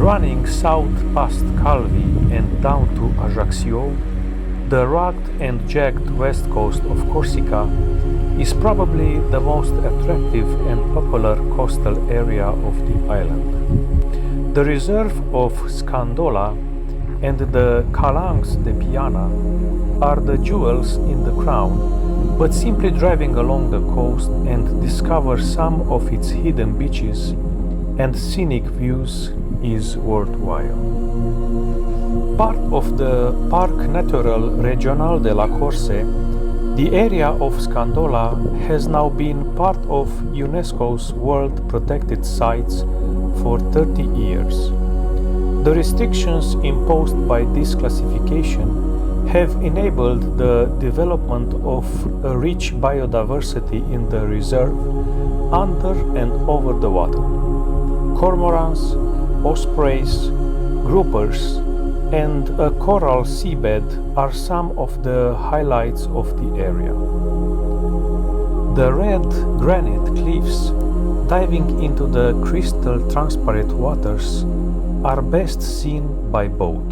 Running south past Calvi and down to Ajaccio, the rugged and jagged west coast of Corsica is probably the most attractive and popular coastal area of the island. The reserve of Scandola and the Calanques de Piana are the jewels in the crown, but simply driving along the coast and discover some of its hidden beaches and scenic views is worthwhile. Part of the Parc Natural Regional de la Corse, the area of Scandola has now been part of UNESCO's World Protected Sites for 30 years. The restrictions imposed by this classification have enabled the development of a rich biodiversity in the reserve under and over the water. Cormorants, ospreys, groupers, and a coral seabed are some of the highlights of the area. The red granite cliffs diving into the crystal transparent waters are best seen by boat.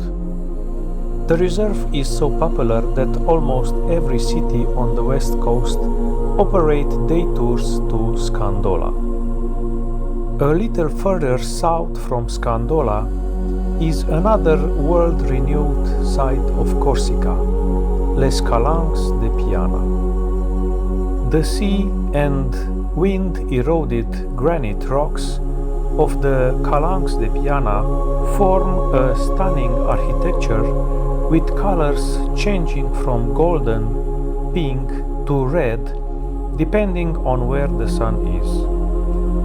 The reserve is so popular that almost every city on the west coast operate day tours to Scandola. A little further south from Scandola is another world-renowned site of Corsica, Les Calanques de Piana. The sea and wind-eroded granite rocks of the Calanques de Piana form a stunning architecture with colors changing from golden, pink to red depending on where the sun is.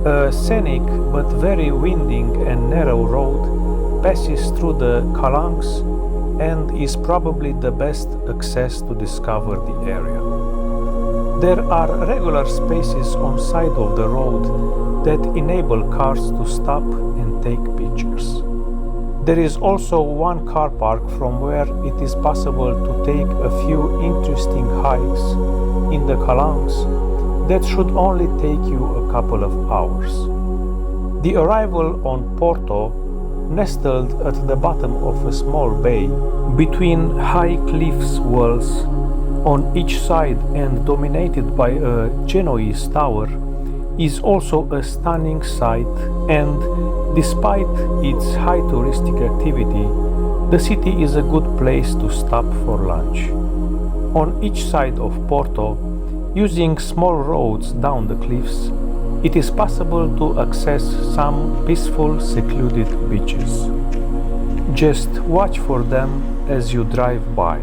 A scenic but very winding and narrow road passes through the Calanques and is probably the best access to discover the area. There are regular spaces on side of the road that enable cars to stop and take pictures. There is also one car park from where it is possible to take a few interesting hikes in the Calanques that should only take you a couple of hours. The arrival on Porto, nestled at the bottom of a small bay, between high cliffs walls on each side and dominated by a Genoese tower, is also a stunning sight, and despite its high touristic activity, the city is a good place to stop for lunch. On each side of Porto, using small roads down the cliffs, it is possible to access some peaceful, secluded beaches. Just watch for them as you drive by.